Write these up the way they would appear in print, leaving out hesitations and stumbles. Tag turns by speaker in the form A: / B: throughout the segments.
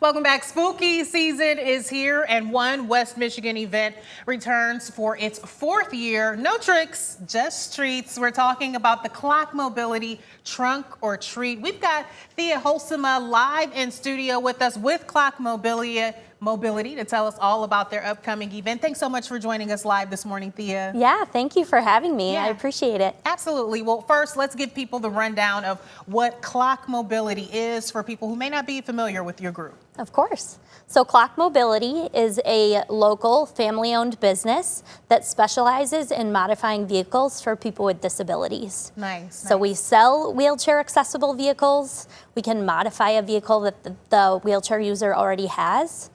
A: Welcome back. Spooky season is here, and one West Michigan event returns for its fourth year. No tricks, just treats. We're talking about the Clock Mobility Trunk or Treat. We've got Thea Holsema live in studio with us with Clock Mobility to tell us all about their upcoming event. Thanks so much for joining us live this morning, Thea.
B: Yeah, thank you for having me.
A: Yeah.
B: I appreciate it.
A: Absolutely. Well, first, let's give people the rundown of what Clock Mobility is for people who may not be familiar with your group.
B: Of course. So Clock Mobility is a local family-owned business that specializes in modifying vehicles for people with disabilities.
A: Nice.
B: So we sell wheelchair accessible vehicles. We can modify a vehicle that the wheelchair user already has.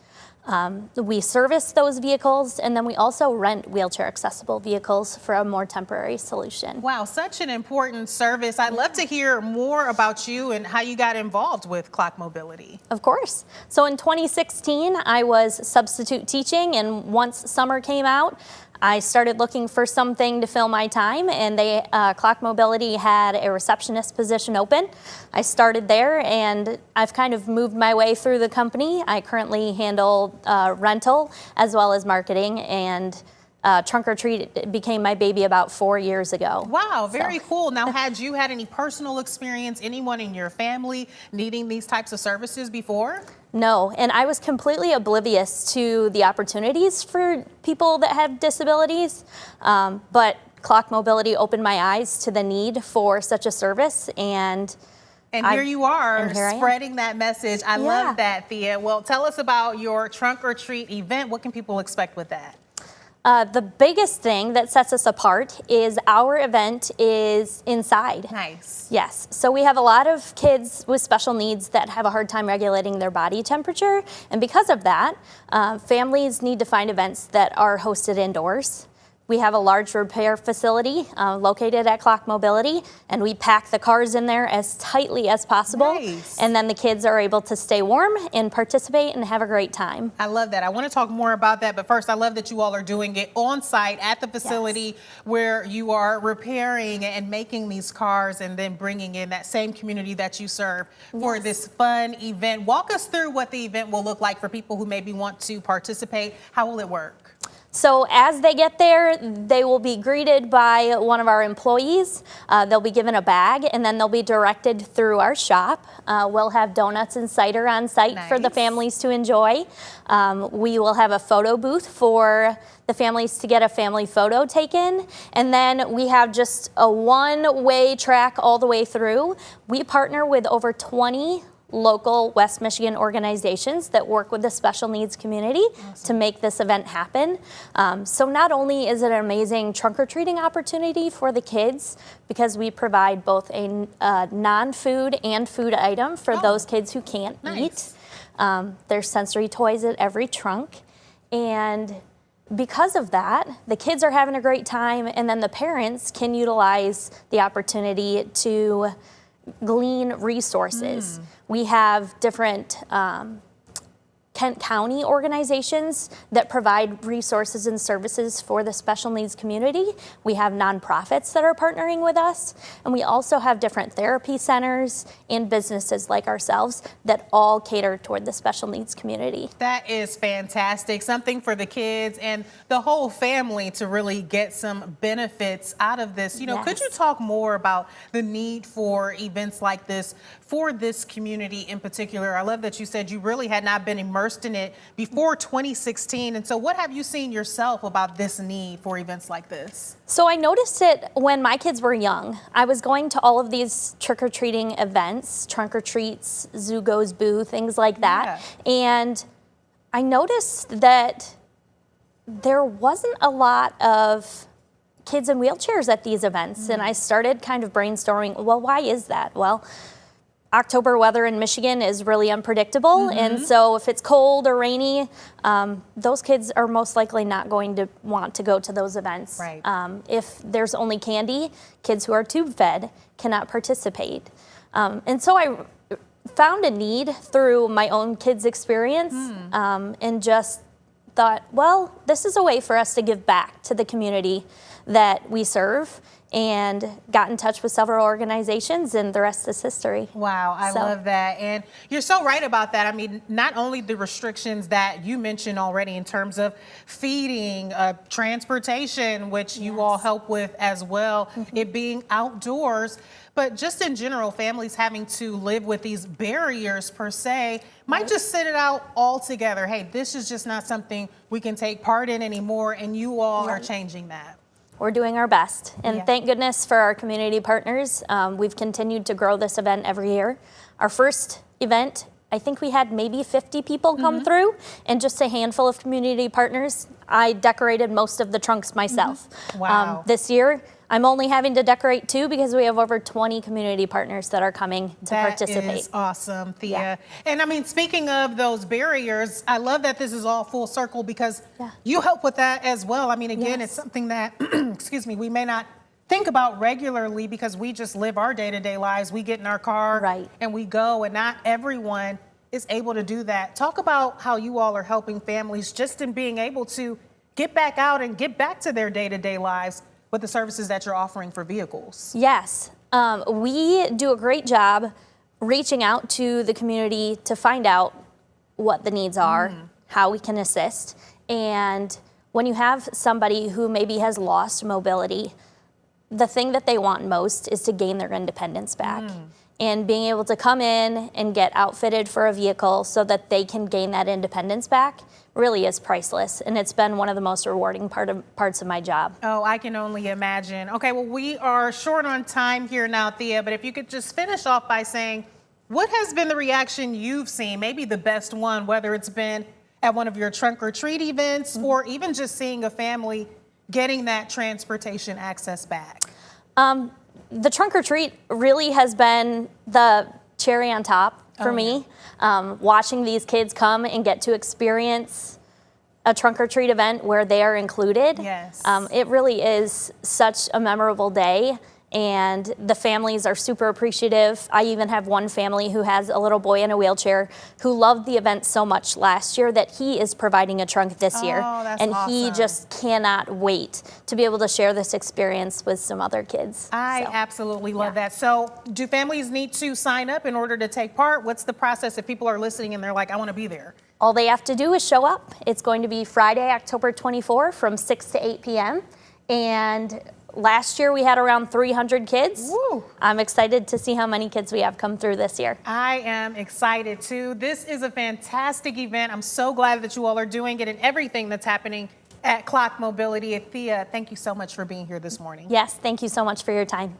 B: We service those vehicles, and then we also rent wheelchair accessible vehicles for a more temporary solution.
A: Wow, such an important service. I'd love to hear more about you and how you got involved with Clock Mobility.
B: Of course. So in 2016, I was substitute teaching, and once summer came out, I started looking for something to fill my time, and Clock Mobility had a receptionist position open. I started there, and I've kind of moved my way through the company. I currently handle rental as well as marketing, and Trunk or Treat became my baby about 4 years ago.
A: Wow, very cool. Now, had you had any personal experience, anyone in your family needing these types of services before?
B: No, and I was completely oblivious to the opportunities for people that have disabilities, but Clock Mobility opened my eyes to the need for such a service, and
A: here you are spreading that message. I
B: Yeah.
A: love that, Thea. Well, tell us about your Trunk or Treat event. What can people expect with that?
B: The biggest thing that sets us apart is our event is inside.
A: Nice.
B: Yes, so we have a lot of kids with special needs that have a hard time regulating their body temperature, and because of that, families need to find events that are hosted indoors. We have a large repair facility located at Clock Mobility, and we pack the cars in there as tightly as possible.
A: Nice.
B: And then the kids are able to stay warm and participate and have a great time.
A: I love that. I want to talk more about that, but first, I love that you all are doing it on site at the facility where you are repairing and making these cars and then bringing in that same community that you serve for this fun event. Walk us through what the event will look like for people who maybe want to participate. How will it work?
B: So as they get there, they will be greeted by one of our employees. They'll be given a bag, and then they'll be directed through our shop. We'll have donuts and cider on site for the families to enjoy. We will have a photo booth for the families to get a family photo taken. And then we have just a one-way track all the way through. We partner with over 20 local West Michigan organizations that work with the special needs community to make this event happen. So not only is it an amazing trunk or treating opportunity for the kids, because we provide both a non-food and food item for those kids who can't eat. There's sensory toys at every trunk. And because of that, the kids are having a great time, and then the parents can utilize the opportunity to glean resources. We have different Kent County organizations that provide resources and services for the special needs community. We have nonprofits that are partnering with us, and we also have different therapy centers and businesses like ourselves that all cater toward the special needs community.
A: That is fantastic. Something for the kids and the whole family to really get some benefits out of this. You know, could you talk more about the need for events like this for this community in particular? I love that you said you really had not been immersed in it before 2016. And so what have you seen yourself about this need for events like this?
B: So I noticed it when my kids were young. I was going to all of these trick-or-treating events, trunk or treats, Zoo Goes Boo, things like that. And I noticed that there wasn't a lot of kids in wheelchairs at these events. And I started kind of brainstorming, well, why is that? Well, October weather in Michigan is really unpredictable, and so if it's cold or rainy, those kids are most likely not going to want to go to those events.
A: Right.
B: If there's only candy, kids who are tube fed cannot participate. And so I found a need through my own kids' experience, and just thought, well, this is a way for us to give back to the community that we serve and got in touch with several organizations, and the rest is history.
A: Wow, I
B: So-
A: love that. And you're so right about that. I mean, not only the restrictions that you mentioned already in terms of feeding, transportation, which you all help with as well, it being outdoors, but just in general, families having to live with these barriers per se might just sit it out altogether. Hey, this is just not something we can take part in anymore, and you all are changing that.
B: We're doing our best. And
A: Yeah.
B: thank goodness for our community partners. We've continued to grow this event every year. Our first event, I think we had maybe 50 people come through, and just a handful of community partners. I decorated most of the trunks myself.
A: Wow.
B: This year, I'm only having to decorate 2 because we have over 20 community partners that are coming to participate.
A: That is awesome, Thea.
B: Yeah.
A: And I mean, speaking of those barriers, I love that this is all full circle because you help with that as well. I mean, again,
B: Yes.
A: it's something that, excuse me, we may not think about regularly because we just live our day-to-day lives. We get in our car
B: Right.
A: and we go, and not everyone is able to do that. Talk about how you all are helping families just in being able to get back out and get back to their day-to-day lives with the services that you're offering for vehicles.
B: Yes, we do a great job reaching out to the community to find out what the needs are, how we can assist. And when you have somebody who maybe has lost mobility, the thing that they want most is to gain their independence back. And being able to come in and get outfitted for a vehicle so that they can gain that independence back really is priceless. And it's been one of the most rewarding parts of my job.
A: Oh, I can only imagine. Okay, well, we are short on time here now, Thea, but if you could just finish off by saying, what has been the reaction you've seen, maybe the best one, whether it's been at one of your trunk or treat events or even just seeing a family getting that transportation access back?
B: The trunk or treat really has been the cherry on top for me. Watching these kids come and get to experience a trunk or treat event where they are included.
A: Yes.
B: It really is such a memorable day, and the families are super appreciative. I even have one family who has a little boy in a wheelchair who loved the event so much last year that he is providing a trunk this year.
A: Oh, that's
B: and he
A: awesome.
B: just cannot wait to be able to share this experience with some other kids.
A: I
B: So.
A: absolutely love that. So do families need to sign up in order to take part? What's the process if people are listening and they're like, I want to be there?
B: All they have to do is show up. It's going to be Friday, October 24 from 6 to 8 p.m. And last year we had around 300 kids.
A: Woo.
B: I'm excited to see how many kids we have come through this year.
A: I am excited too. This is a fantastic event. I'm so glad that you all are doing it and everything that's happening at Clock Mobility. Thea, thank you so much for being here this morning.
B: Yes, thank you so much for your time.